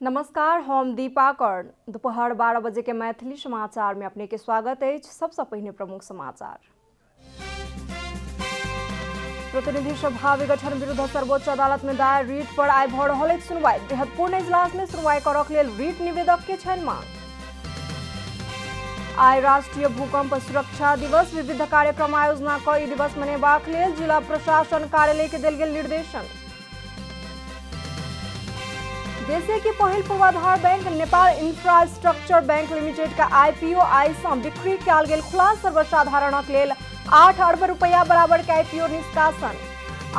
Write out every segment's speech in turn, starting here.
नमस्कार, हम दीपा कर्ण। दोपहर 12 बजे के मैथिली समाचार में अपने के स्वागत है। सबसे पहले प्रमुख समाचार। प्रतिनिधि सभा विघटन विरुद्ध सर्वोच्च अदालत में दायर रीट पर आइ भ रहल सुनवाई। बृहत्पूर्ण इजलास में सुनवाई करक लेल रीट निवेदक के छैन मांग। आइ राष्ट्रीय भूकंप सुरक्षा दिवस। विविध कार्यक्रम आयोजना क ई दिवस मनेबाक लेल जिला प्रशासन कार्यालय के देल गेल निर्देशन। देश की पहिल पूर्वाधार bank Nepal infrastructure bank limited का आईपीओ आइ सँ बिक्री कयल गेल खुला। सर्वसाधारणक लेल 8 अरब रुपया बराबर के आईपीओ निष्कासन।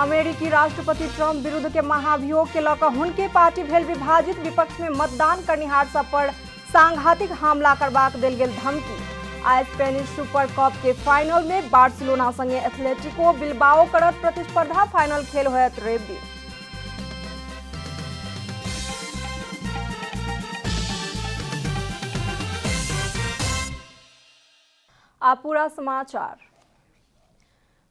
अमेरिकी राष्ट्रपति ट्रंप विरुद्ध के महाभियोग के लऽ कऽ हुनके पार्टी भेल विभाजित। विपक्ष में मतदान करनिहार सब पर सांघातिक हमला करबाक देल गेल धमकी। आइ स्पेनिश सुपर कप के फाइनल में बार्सिलोना संगे एथलेटिको बिल्बाओ करत प्रतिस्पर्धा। फाइनल खेल होयत रवि दिन। आप पूरा समाचार।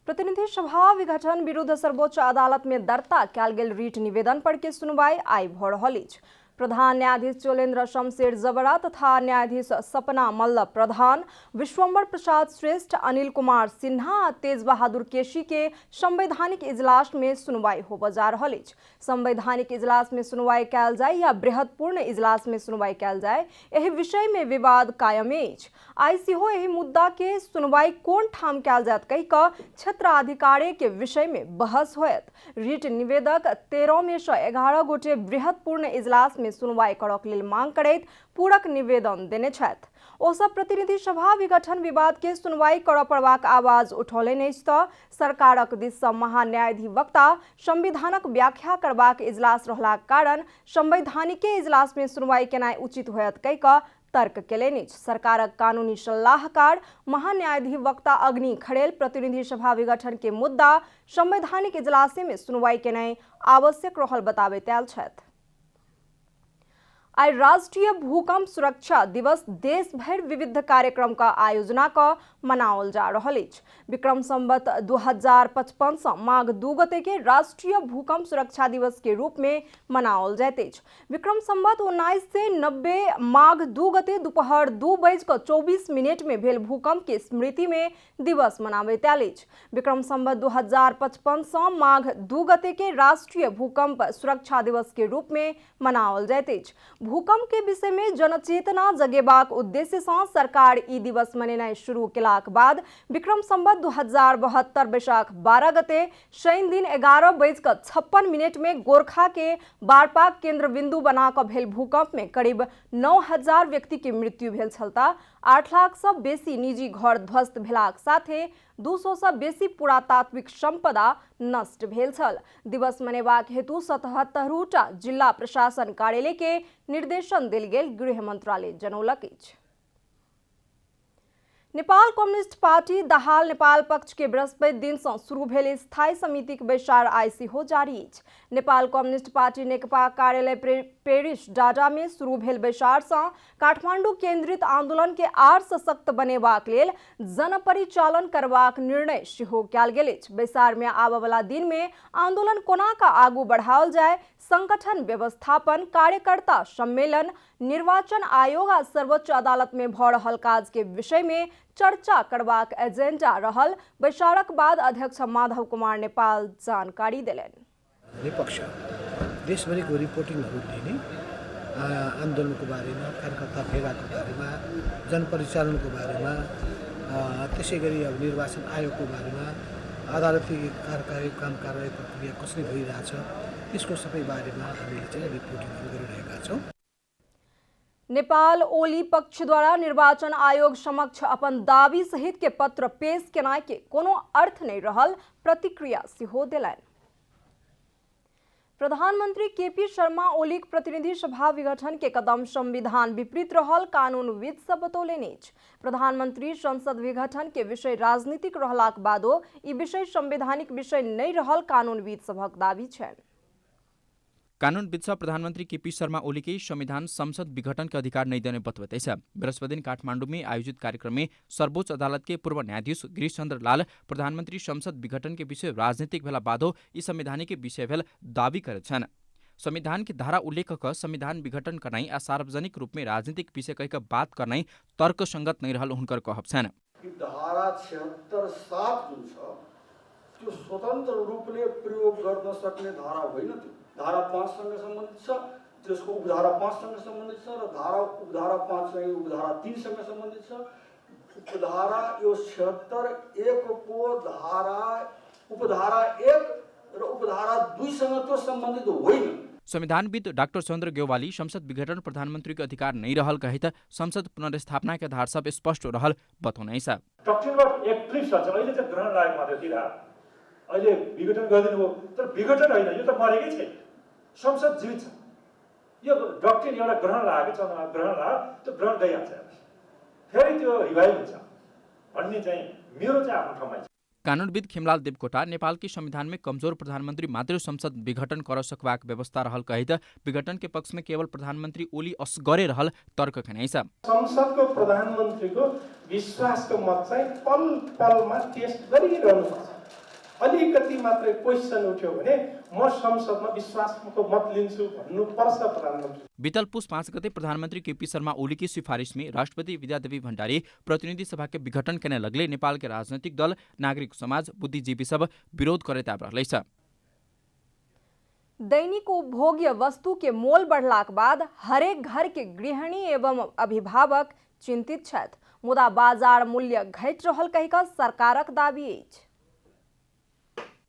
प्रतिनिधि सभा विघटन विरुद्ध सर्वोच्च अदालत में दर्ता कयल गेल रीट निवेदन पर के सुनवाई आइ भ रहल अछि। प्रधान न्यायाधीश चोलेन्द्र शमशेर जबरा तथा न्यायाधीश सपना मल्ल प्रधान, विश्वम्बर प्रसाद श्रेष्ठ, अनिल कुमार सिन्हा आ तेज बहादुर केसी के संवैधानिक इजलास में सुनवाई होबय जा रहल अछि। संवैधानिक इजलास में सुनवाई कयल जाय या बृहत्पूर्ण इजलास में सुनवाई कयल जाय, एहि विषय में विवाद कायम अछि। आइ सेहो एहि मुद्दा के सुनवाई कोन ठाम कयल जायत कहि कऽ क्षेत्राधिकारी के विषय में बहस होयत। रीट निवेदक 13 में सँ 11 गोटे बृहत्पूर्ण इजलास में सुनवाई करक लेल मांग करैत पूरक निवेदन देने छथि। ओ सब प्रतिनिधि सभा विघटन विवाद के सुनवाई करऽ पड़बाक आवाज उठौलनि अछि तऽ सरकारक दिस सँ महान्यायाधिवक्ता संविधानक व्याख्या करबाक इजलास रहलाक कारण संवैधानिके इजलास में सुनवाई केनाइ उचित होयत कहि कऽ तर्क केलनि अछि। सरकारक कानूनी सलाहकार महान्यायाधिवक्ता अग्नि खड़ेल प्रतिनिधि सभा विघटन के मुद्दा संवैधानिक इजलासे में सुनवाई केनाइ आवश्यक रहल बताबैत आयल छथि। आइ राष्ट्रीय भूकंप सुरक्षा दिवस देश भर विविध कार्यक्रम का आयोजना क मनाओल जा रहल अछि। विक्रम संवत 2055 सँ माघ 2 गते के राष्ट्रीय भूकंप सुरक्षा दिवस के रूप में मनाओल जाइत अछि। विक्रम संवत 1990 माघ 2 गते दोपहर 2:24 में भेल भूकंप के स्मृति में दिवस मनाबैत आयल अछि। विक्रम संवत 2055 सँ माघ 2 गते के राष्ट्रीय भूकंप सुरक्षा दिवस के रूप में मनाओल जाइत अछि। भूकंप के विषय में जनचेतना जगेबाक उद्देश्य सँ सरकार ई दिवस मनेनाइ शुरू केलाक बाद विक्रम संवत 2072 बैशाख 12 गते शनि दिन 11:56 में गोरखा के बारपाक केंद्र बिंदु बना कऽ भेल भूकंप में करीब 9000 व्यक्ति के मृत्यु भेल छलता। 8 लाख सँ बेसी निजी घर ध्वस्त भेलाक साथे 200 सँ बेसी पुरातात्विक संपदा नष्ट भेल छल। दिवस मनेबाक हेतु 77टा जिला प्रशासन कार्यालय के निर्देशन देल गेल गृह मंत्रालय जनौलक अछि। नेपाल कम्युनिस्ट पार्टी दाहाल नेपाल पक्ष के बृहस्पति दिन से शुरू भेल स्थायी समिति के बैसार आइ सेहो जारी अछि। नेपाल कम्युनिस्ट पार्टी नेकपा कार्यालय पेरिस डाटा में शुरू भेल बैसार सँ काठमांडू केंद्रित आंदोलन के आर सशक्त बनेबाक लेल जनपरिचालन करबाक निर्णय सेहो कयल गेल अछि। बैसार में आबय वाला दिन में आंदोलन कोना का आगू बढ़ाओल जाय, संगठन व्यवस्थापन, कार्यकर्ता सम्मेलन, निर्वाचन आयोग आ सर्वोच्च अदालत में भ रहल काज के विषय में चर्चा करबाक एजेंडा रहल। बैसारक बाद अध्यक्ष माधव कुमार नेपाल जानकारी देलनि। विपक्ष देशभरिको रिपोर्टिङहरू दिने, आन्दोलनको बारेमा, कार्यकर्ता भेलाको बारेमा, जनपरिचालनको बारेमा, त्यसै गरी अब निर्वाचन आयोगको बारेमा, अदालती कार्यकारी काम कारवाही प्रक्रिया कसरी भइरहेछ, यसको सबै बारेमा हामीले चाहिँ रिपोर्टिङहरू गरिरहेका छौँ। नेपाल ओली पक्ष द्वारा निर्वाचन आयोग समक्ष अपन दावी सहित के पत्र पेश केनाइ के कोनो अर्थ नहीं रहल प्रतिक्रिया सेहो देलनि। प्रधानमंत्री केपी शर्मा ओलीक प्रतिनिधि सभा विघटन के कदम संविधान विपरीत रहल कानूनविद सब बतौलनि अछि। प्रधानमंत्री संसद विघटन के विषय राजनीतिक रहलाक बादो ई विषय संवैधानिक विषय नहीं रहल कानूनविद सभक दावी छनि। कानूनविद सब प्रधानमंत्री केपी शर्मा ओली के संविधान संसद विघटन के अधिकार नहीं देने बतवते छ। बृहस्पति दिन काठमांडू में आयोजित कार्यक्रम में सर्वोच्च अदालत के पूर्व न्यायाधीश गिरीश चंद्र लाल प्रधानमंत्री संसद विघटन के विषय राजनीतिक भेला बादो ई संवैधानिक विषय भेल दावी करैत छन्। संविधान की धारा उल्लेख क संविधान विघटन करनाई आ सार्वजनिक रूप में राजनीतिक विषय कह बात करनाई तर्कसंगत नहीं रहल हुनकर कहब छन्। धारा 76(7) जुन छ त्यो स्वतन्त्र रूपले प्रयोग गर्न सक्ने धारा होइन। त्यो धारा 5 सँग सम्बन्धित छ, त्यसको उपधारा 5 सँग सम्बन्धित छ र उपधारा 5 चाहिँ उपधारा 3 सँग सम्बन्धित छ। उपधारा यो 76(1) को उपधारा 1 र उपधारा 2 सँग त्यो सम्बन्धित होइन। संविधानविद डाक्टर चन्द्र गेवाली संसद विघटन प्रधानमन्त्री को अधिकार नहीं रहल कहे त संसद पुनर्स्थापना के आधार सब स्पष्ट रहल बताउनै छ। डक्ट्रिनमा एक क्लिप छ, अहिले चाहिँ ग्रहण लागेको मात्र थियो। अहिले विघटन गरिदिनु हो, तर विघटन होइन, यो त मरेकै छैन, संसद जीवित छ। यो डक्ट्रिन एउटा ग्रहण लागेको छ, ग्रहण लाग्यो त्यो ग्रहण गइहाल्छ, फेरि त्यो रिभाइभ हुन्छ भन्ने चाहिँ मेरो चाहिँ आफ्नो ठमाइ छ। कानूनविद खिमलाल देवकोटा नेपालकी संविधान में कमजोर प्रधानमन्त्री मात्र संसद विघटन कर सकबाक व्यवस्था रहल कही त विघटन के पक्ष में केवल प्रधानमन्त्री ओली असगरे रहल तर्क खनाइ छ। संसदको प्रधानमन्त्रीको विश्वासको मत चाहिँ पल पलमा टेस्ट गरिरहनुपर्छ। अलिकति मात्रै क्वेसन उठ्यो भने म संसदमा विश्वासको मत लिन्छु भन्नुपर्छ प्रधानमन्त्री। बीतल पुस 5 गते प्रधानमन्त्री केपी शर्मा ओली की सिफारिश में राष्ट्रपति विद्यादेवी भण्डारी प्रतिनिधि सभा के विघटन करने लगले नेपाल के राजनीतिक दल, नागरिक समाज, बुद्धिजीवी सब विरोध करे रहलै। दैनिक उपभोग्य वस्तु के मोल बढ़लाक बाद हरेक घर के गृहिणी एवं अभिभावक चिंतित छथि, मुदा बाजार मूल्य घटि रहल कहि कऽ सरकारक दाबी अछि।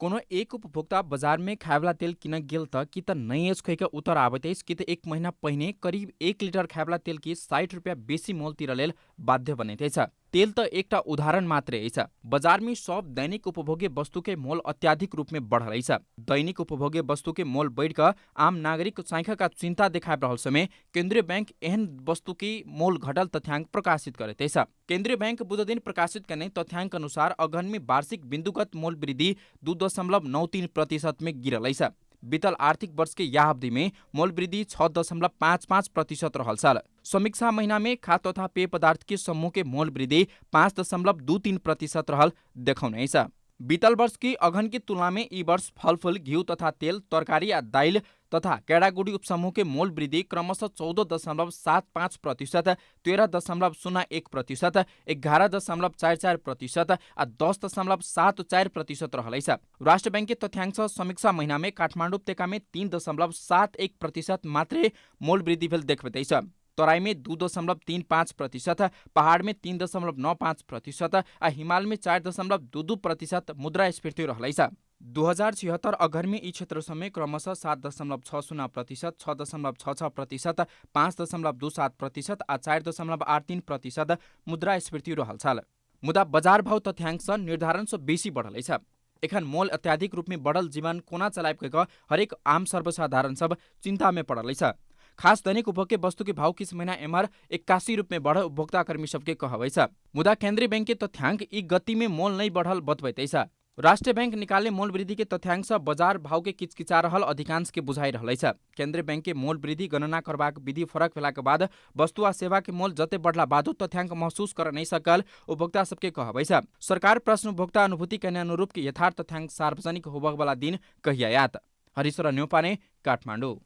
कोनो एक उपभोक्ता बाजार में खायवला तेल किन गेल त कि त नहीं कह के उत्तर आबैत अछि कि त 1 महीना पहिने करीब 1 लिटर खायवला तेल की 60 रुपैयाँ बेसी मोल तिर लेल बाध्य बनैत अछि। तेल त एकटा उदाहरण मात्रै अछि। बाजार में सब दैनिक उपभोग्य वस्तु के मोल अत्याधिक रूप में बढ़ल अछि। दैनिक उपभोग्य वस्तु के मोल बढ़ कर आम नागरिक सांख्य का चिंता देखा रहल समय केंद्रीय बैंक एहन वस्तु की मोल घटल तथ्यांक प्रकाशित करैत अछि। केंद्रीय बैंक बुध दिन प्रकाशित करने तथ्यांक अनुसार अगहन में वार्षिक बिंदुगत मोल वृद्धि 2.93% में गिरल अछि। बीतल आर्थिक वर्ष के यह अवधि में मोल वृद्धि 6.55% रहल साल। समीक्षा महीना में खाद्य तथा पेय पदार्थ के समूह के मोल वृद्धि 5.23% रहल देखौने छ। बीतल वर्ष की अगहन की तुलना में ई वर्ष फलफूल, घिउ तथा तेल, तरकारी या दाइल तथा केडागुडी उपसमूह के मोल वृद्धि क्रमशः 14.75%, 13.01%, 11.44% आ 10.74% रहल अछि। राष्ट्र बैंक के तथ्यांक समीक्षा महीना में काठमाडौँ उपत्यका में 3.71% मात्रै मोल वृद्धि भेल देखबैत अछि। तराई में 2.35%, पहाड़ में 3.95% आ हिमाल में 4.22% मुद्रास्फीति रहल अछि। 2076 अगहन में ई क्षेत्र समय क्रमशः 7.60%, 6.66%, 5.27% आ 4.83% मुद्रास्फीति रहल छल। मुदा बाजार भाव तथ्यांक निर्धारण से बेसी बढ़ल अछि। एखन मोल अत्याधिक रूप में बढ़ल जीवन कोना चलायब कऽ हरेक आम सर्वसाधारण सब चिंता में पड़ल अछि। खास दैनिक उपभोग्य वस्तु के भाव किस महीना एमआर 81 रूप में बढ़ उपभोक्ता कर्मी सबके कहबै छ। मुदा केंद्रीय बैंक के तथ्यांक ई गति में मोल नहीं बढ़ल बतबैत अछि। राष्ट्रीय बैंक निकाले मोल वृद्धि के तथ्यांक से बाजार भाव के किचकिचा रहल अधिकांश के बुझाई रहल छ। केंद्रीय बैंक के मोल वृद्धि गणना करबाक विधि फरक भेला के बाद वस्तु आ सेवा के मोल जते बढ़ला बादो तथ्यांक महसूस कर नहीं सकल उपभोक्ता सबके कहबै छ। सरकार प्रश्न उपभोक्ता अनुभूति के अनुरूप के यथार्थ तथ्यांक सार्वजनिक होबक वाला दिन कहिया यात। हरीश्वर न्योपाने, काठमाडौँ।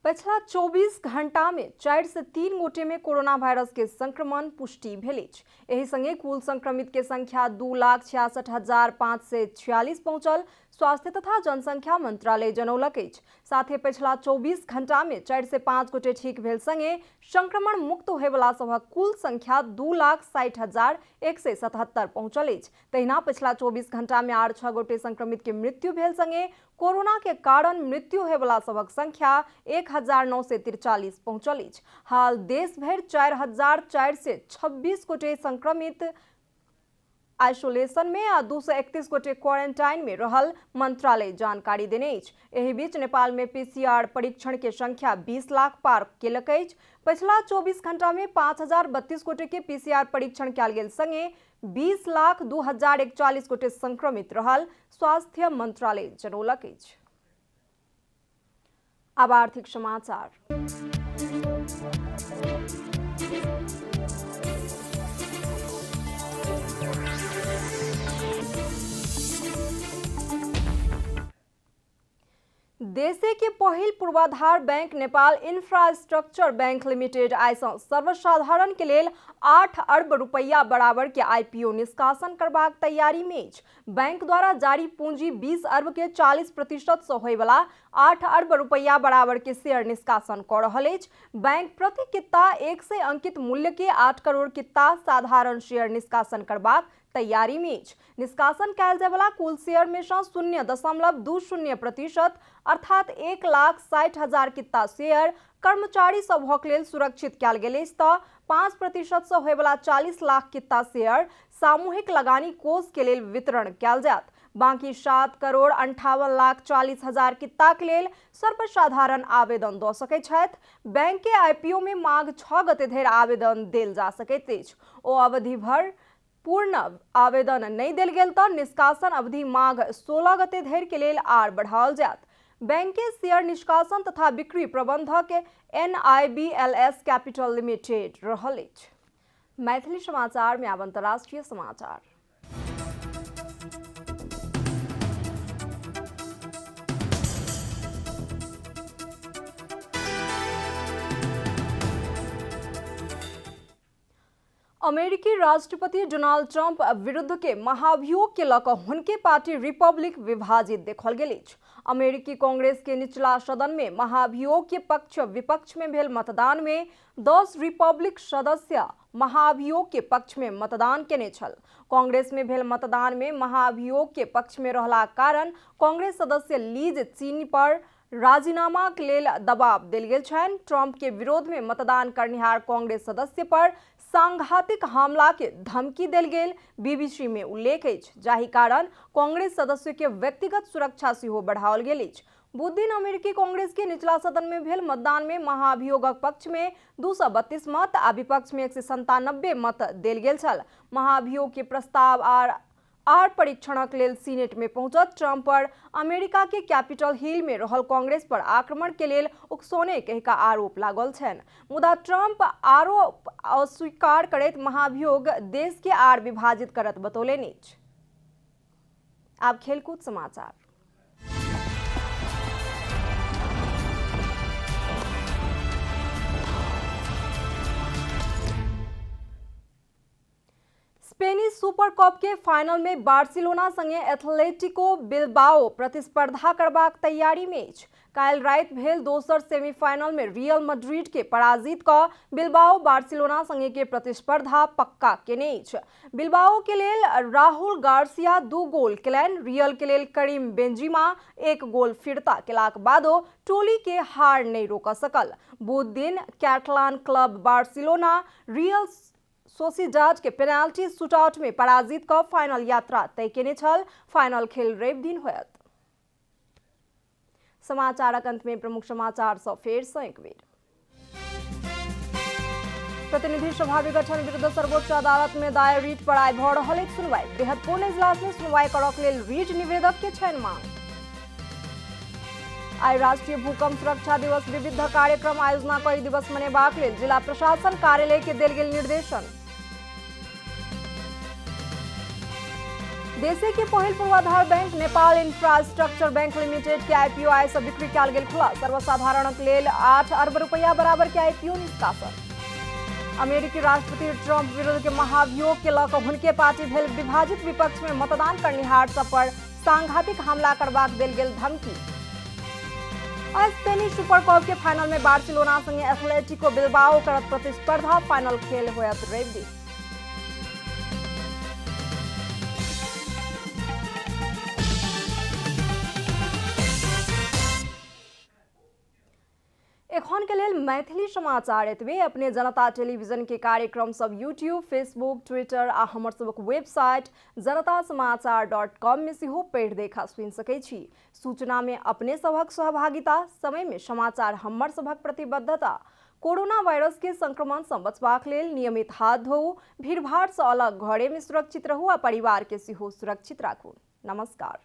पिछला 24 घंटा में 4 से 3 गोटे में कोरोना वायरस के संक्रमण पुष्टि भेल अछि। एहि संगे कुल संक्रमित के संख्या 2,66,546 पहुंचल। स्वास्थ्य तथा जनसंख्या मंत्रालय जनौलक अछि। साथे पिछला 24 घंटा में 4 से 5 गोटे ठीक भेल संगे संक्रमण मुक्त होय वाला सभक कुल संख्या 2,60,177 पहुंचल अछि। तहिना पिछला 24 घंटा में 6 गोटे संक्रमित के मृत्यु भेल संगे कोरोना के कारण मृत्यु होय वाला सभक संख्या 1,943 पहुंचल अछि। हाल देश भर 4,426 गोटे संक्रमित आइसोलेशन में आ 231 गोटे क्वारंटाइन में रहल मंत्रालय जानकारी देने अछि। एहि बीच नेपाल में पीसीआर परीक्षण के संख्या 20 लाख पार केलक अछि। पिछला 24 घंटा में 5,032 गोटे के पीसीआर परीक्षण कयल गेल संगे 20,02,041 गोटे संक्रमित रहल स्वास्थ्य मंत्रालय जनौलक अछि। अब आर्थिक समाचार। देशे के पहिल पूर्वाधार bank Nepal infrastructure bank limited आइसँ सर्वसाधारण के लेल 8 अरब रुपया बराबर के आईपीओ निष्कासन करबाक तैयारी में अछि। बैंक द्वारा जारी पूंजी 20 अरब के 40% से होय वाला 8 अरब रुपया बराबर के शेयर निष्कासन कर रहल अछि। बैंक प्रति कित्ता 100 अंकित मूल्य के 8 करोड़ कित्ता साधारण शेयर निष्कासन करबाक तैयारी में अछि। निष्कासन कयल जाय वाला कुल शेयर में 0.20% अर्थात 1,60,000 कित्ता शेयर कर्मचारी सभक लेल सुरक्षित कयल गेल अछि तऽ 5% से होय वाला 40 लाख कित्ता शेयर सामूहिक लगानी कोष के लेल वितरण कयल जायत। बाकी 7,58,40,000 कित्ता के लेल सर्वसाधारण आवेदन दऽ सकैत छथि। बैंक के आईपीओ में माघ 6 गते धरि आवेदन देल जा सकैत अछि। ओ अवधि भर पूर्ण आवेदन नहीं देल गेल तऽ निष्कासन अवधि माघ 16 गते धरि के लेल आर बढ़ाओल जायत। बैंक के शेयर निष्कासन तथा बिक्री प्रबंधक NIBLS कैपिटल लिमिटेड रहल अछि। मैथिली समाचार में आब अंतर्राष्ट्रीय समाचार। अमेरिकी राष्ट्रपति डोनाल्ड ट्रंप विरुद्ध के महाभियोग के लऽ हुनके पार्टी रिपब्लिक विभाजित देखल गेल अछि। अमेरिकी कांग्रेस के निचला सदन में महाभियोग के पक्ष विपक्ष में भेल मतदान में 10 रिपब्लिक सदस्य महाभियोग के पक्ष में मतदान केने छल। कांग्रेस में भेल मतदान में महाभियोग के पक्ष में रहला कारण कांग्रेस सदस्य लीज चीनी पर राजीनामा के लेल दबाव देल गेल छनि। ट्रंप के विरोध में मतदान करनिहार कांग्रेस सदस्य पर सांघातिक हमला के धमकी देल गेल बीबीसी में उल्लेख अछि, जाहि कारण कांग्रेस सदस्य के व्यक्तिगत सुरक्षा सेहो बढ़ाओल गेल अछि। बुध दिन अमेरिकी कांग्रेस के निचला सदन में भेल मतदान में महाभियोगक पक्ष में 232 मत आ विपक्ष में 197 मत देल गेल छल। महाभियोग के प्रस्ताव आर परीक्षणक लेल सीनेट में पहुंचत ट्रंप पर अमेरिका के कैपिटल हिल में रहल कांग्रेस पर आक्रमण के लेल उकसौने कहि का आरोप लागल छनि। मुदा ट्रंप आरोप अस्वीकार करैत महाभियोग देश के आर विभाजित करत बतौलनि अछि। आब खेलकूद समाचार। स्पेनिश सुपर कप के फाइनल में बार्सिलोना संगे एथलेटिको बिल्बाओ प्रतिस्पर्धा करबाक तैयारी में अछि। काल्हि राति भेल दोसर सेमीफाइनल में रियल मैड्रिड के पराजित कऽ बिल्बाओ बार्सिलोना संगे के प्रतिस्पर्धा पक्का केने अछि। बिल्बाओ के लेल राहुल गार्सिया 2 गोल केलनि। रियल के लेल करीम बेंजिमा 1 गोल फिरता केलाक बादो टोली के हार नहीं रोकऽ सकल। बुध दिन कैटलान क्लब बार्सिलोना रियल सोसिडाड के पेनाल्टी शूटआउट में पराजित कऽ फाइनल यात्रा तय केने छल। फाइनल खेल रवि दिन होयत। समाचारक अंत में प्रमुख समाचार सँ फेर सँ एक बेर। प्रतिनिधि सभा विघटन विरुद्ध सर्वोच्च अदालत में दायर रीट पर आइ भऽ रहल अछि सुनवाई। बृहत्तपूर्ण इजलास में सुनवाई करबाक लेल रीट निवेदक के छनि मांग। आइ राष्ट्रीय भूकंप सुरक्षा दिवस विविध कार्यक्रम आयोजना कई दिवस मनेबाक लेल जिला प्रशासन कार्यालय के देल गेल निर्देशन। देशे के पहिल पूर्वाधार bank Nepal infrastructure bank limited के आईपीओ आइ सँ बिक्री कयल गेल खुला। सर्वसाधारणक लेल 8 अरब रुपया बराबर के आईपीओ निष्कासन। अमेरिकी राष्ट्रपति ट्रंप विरुद्ध के महाभियोग के लऽ हुनके पार्टी भेल विभाजित विपक्ष में मतदान करनिहार सब पर सांघातिक हमला करबाक देल गेल धमकी। आज स्पेनिश सुपर कप के फाइनल में बार्सिलोना संगे एथलेटिको बिल्बाओ करत प्रतिस्पर्धा। फाइनल खेल होयत रवि दिन। एखन के लेल मैथिली समाचार एतबे। अपने जनता टेलीविजन के कार्यक्रम सब यूट्यूब, फेसबुक, ट्विटर आ हमर सबक वेबसाइट janatasamaachar.com में सेहो पढ़ि देखा सुनि सकै छी। सूचना में अपने सबक सहभागिता, समय में समाचार हमर सबक प्रतिबद्धता। कोरोना वायरस के संक्रमण सँ बचबाक लेल नियमित हाथ धोऊ, भीड़भाड़ सँ अलग घरे में सुरक्षित रहू आ परिवार के सेहो सुरक्षित राखू। नमस्कार।